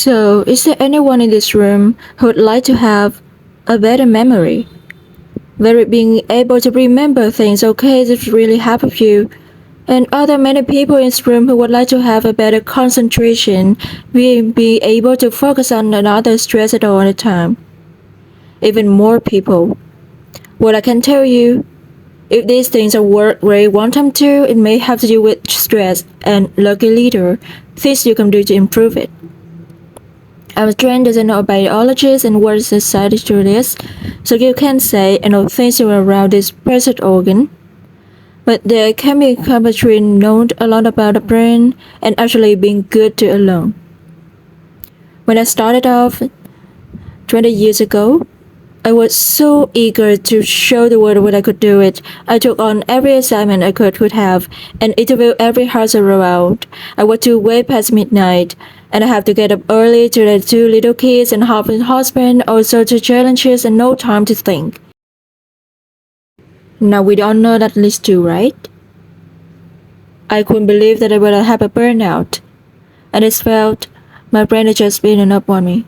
So, is there anyone in this room who would like to have a better memory? Where being able to remember things okay that really help you? And are there many people in this room who would like to have a better concentration, being able to focus on another stress at all the time? Even more people. What I can tell you, if these things are what you want them to, it may have to do with stress and lucky leader, things you can do to improve it. I'm trained as a neurobiologist and work society to this, so you can say I know things around this present organ. But there can be a between knowing a lot about the brain and actually being good to alone. When I started off 20 years ago, I was so eager to show the world what I could do it. I took on every assignment I could have and interviewed every house around. I worked till way past midnight, and I have to get up early to the two little kids and help my husband, all sorts of challenges and no time to think. Now we all know that list too, right? I couldn't believe that I would have a burnout, and it felt my brain had just been up on me.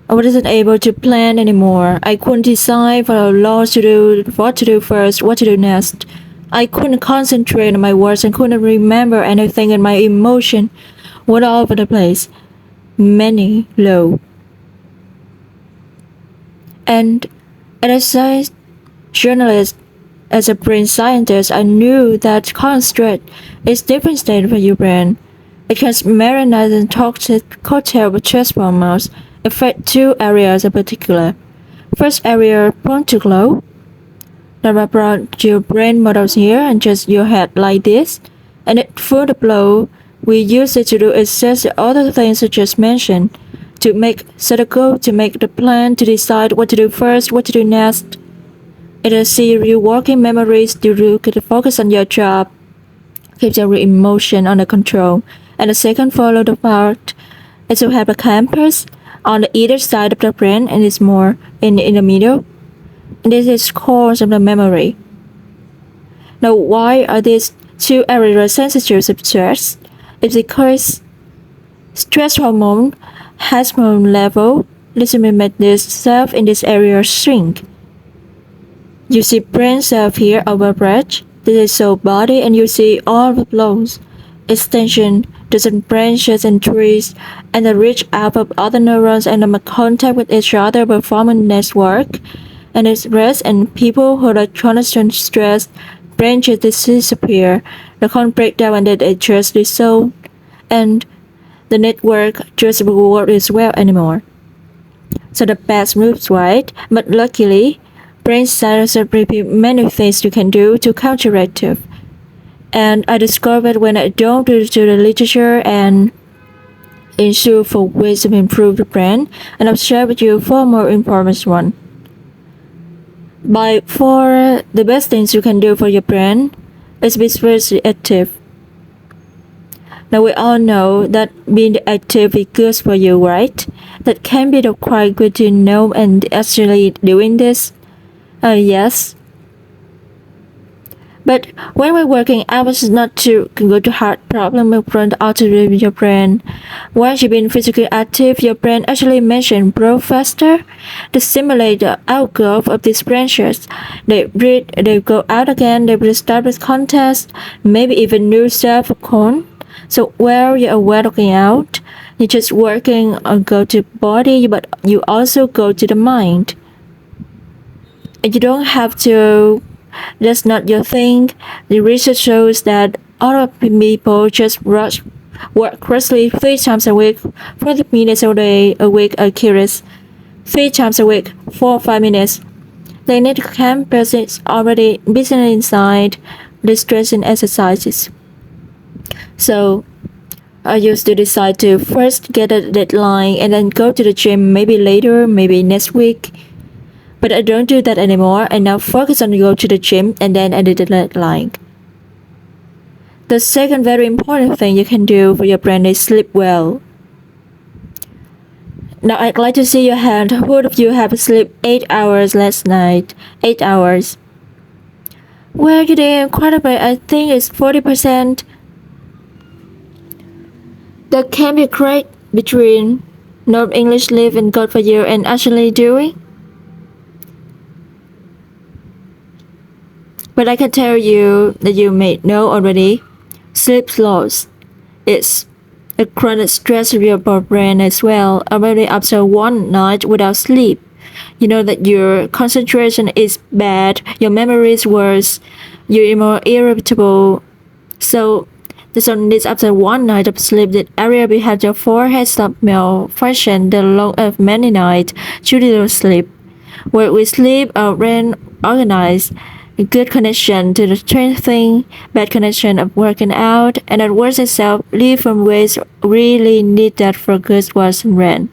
I wasn't able to plan anymore. I couldn't decide for a lot to do, what to do first, what to do next. I couldn't concentrate on my words and couldn't remember anything, and my emotion were all over the place. Many low. And as a science journalist, as a brain scientist, I knew that concentrate is different state for your brain. It can marinate and toxic cocktail with stress hormones affect two areas in particular. First area prone to glow. That I brought your brain models here and just your head like this, and it through the blow we use it to do assess the other things I just mentioned, to make set a goal, to make the plan, to decide what to do first, what to do next. It is see your working memories to focus on your job, keep your emotion under control. And the second follow the part is to have a campus on the either side of the brain and it's more in the middle. And this is cause of the memory. Now why are these two areas sensitive to stress? It's because stress hormone level make this self in this area shrink. You see brain cell here over breath. This is so body and you see all the blows. Extension doesn't branches and trees and the reach out of other neurons and make contact with each other performing network. And it's rest and people who are constant stress, branches disappear, the con break down and then it just dissolve, and the network just won't work as well anymore. So the best moves right, but luckily, brain science repeat many things you can do to counteract it. And I discovered when I don't do to the literature and ensure for ways to improve the brain, and I'll share with you four more important ones. By far, the best things you can do for your brain is be very active. Now we all know that being active is good for you, right? That can be quite good to know and actually doing this. Yes. But when we're working hours is not to go to heart problem will run out to your brain. Once you've been physically active, your brain actually mention grow faster to simulate the outgrowth of these branches. They breathe, they go out again, they restart with contest, maybe even new self cone. So while you're working out, you're just working on go to body, but you also go to the mind. And you don't have to. That's not your thing. The research shows that other people just work closely 3 times a week, 40 minutes a week are curious. 3 times a week, 4 or 5 minutes. They need to campus is already busy inside the stress and exercises. So I used to decide to first get a deadline and then go to the gym maybe later, maybe next week. But I don't do that anymore. I now focus on go to the gym and then I did the deadline. The second very important thing you can do for your brain is sleep well. Now I'd like to see your hand. Who of you have slept 8 hours last night? 8 hours. Well, you did quite a bit. I think it's 40%. That can be great between not English live and good for you and actually doing. But I can tell you that you may know already, sleep loss is a chronic stress of your brain as well. Already after one night without sleep, you know that your concentration is bad, your memory is worse, you're more irritable. So this only is after one night of sleep that area behind your forehead stop malfunction the long of many nights due to sleep. Where we sleep, our brain organize a good connection to the strengthening, bad connection of working out, and that works itself leave from ways really need that for good was brain.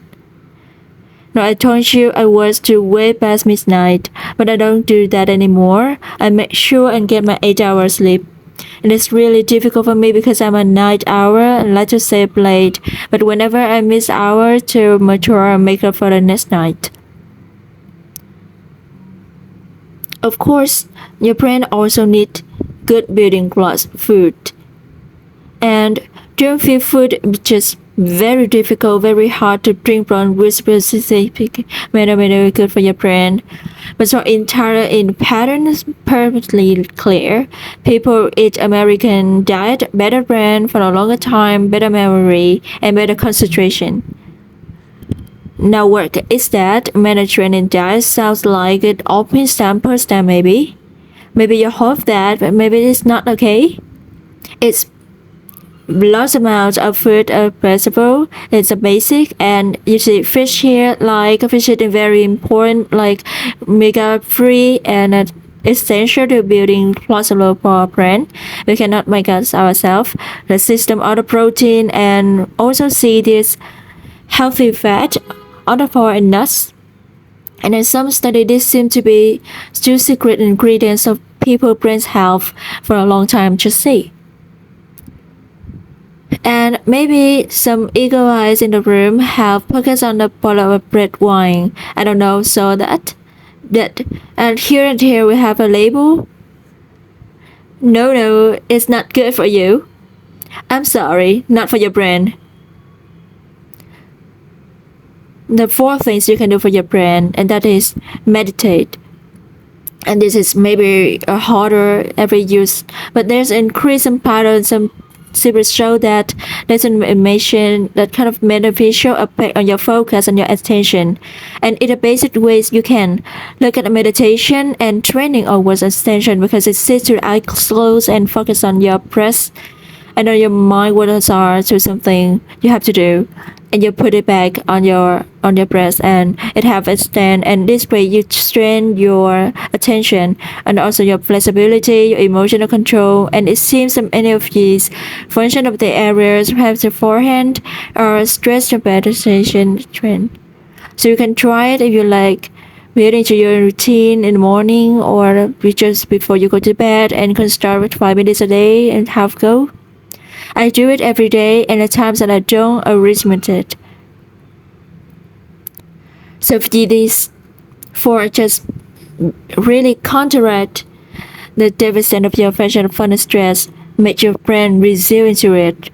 Now I told you I was to way past midnight, but I don't do that anymore. I make sure and get my 8 hours sleep. And it's really difficult for me because I'm a night owl and like to sleep late. But whenever I miss hour to mature, I make up for the next night. Of course, your brain also needs good building blocks, food. And don't feel food just very difficult, very hard to drink from with specific very good for your brain. But so entire in pattern is perfectly clear. People eat American diet, better brain for a longer time, better memory, and better concentration. Now work is that Mediterranean diet sounds like it opens down per time maybe. Maybe you hope that, but maybe it's not okay. It's large amounts of food are vegetable. It's a basic, and you see fish here, like fish is very important, like omega-3 and essential to building plausible for our brain. We cannot make us ourselves. The system of the protein and also see this healthy fat, other for in nuts. And in some studies, this seems to be still secret ingredients of people's brain health for a long time to see. And maybe some eagle eyes in the room have focused on the bottle of red wine. I don't know, so that and here we have a label. No, it's not good for you. I'm sorry, not for your brain. The 4 things you can do for your brain, and that is meditate. And this is maybe a harder every use, but there's increasing pattern. Some series show that there's an information that kind of beneficial effect on your focus and your attention. And in the basic ways you can look at meditation and training outwards attention because it sits your eyes closed and focus on your breath and on your mind what are to something you have to do, and you put it back on your breath and it have a stand, and this way you strain your attention and also your flexibility, your emotional control. And it seems that many of these function of the areas have the forehand or stress meditation trend. So you can try it if you like, build into your routine in the morning or just before you go to bed, and can start with 5 minutes a day and have go. I do it every day, and the times that I don't are limited. So these 4 just really counteract the deficit of your fashion fun and stress, make your brain resilient to it.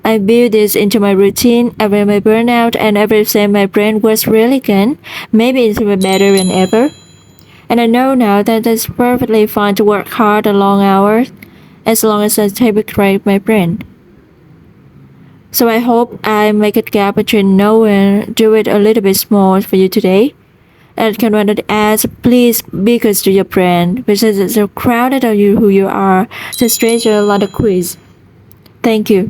I build this into my routine every my burnout, and every time my brain works really good, maybe it's even better than ever. And I know now that it's perfectly fine to work hard a long hours, as long as I take care of my brain. So I hope I make a gap between know and do it a little bit small for you today. And can run it as please be good to your brain because it's so crowded on you who you are. So stranger a lot of quiz. Thank you.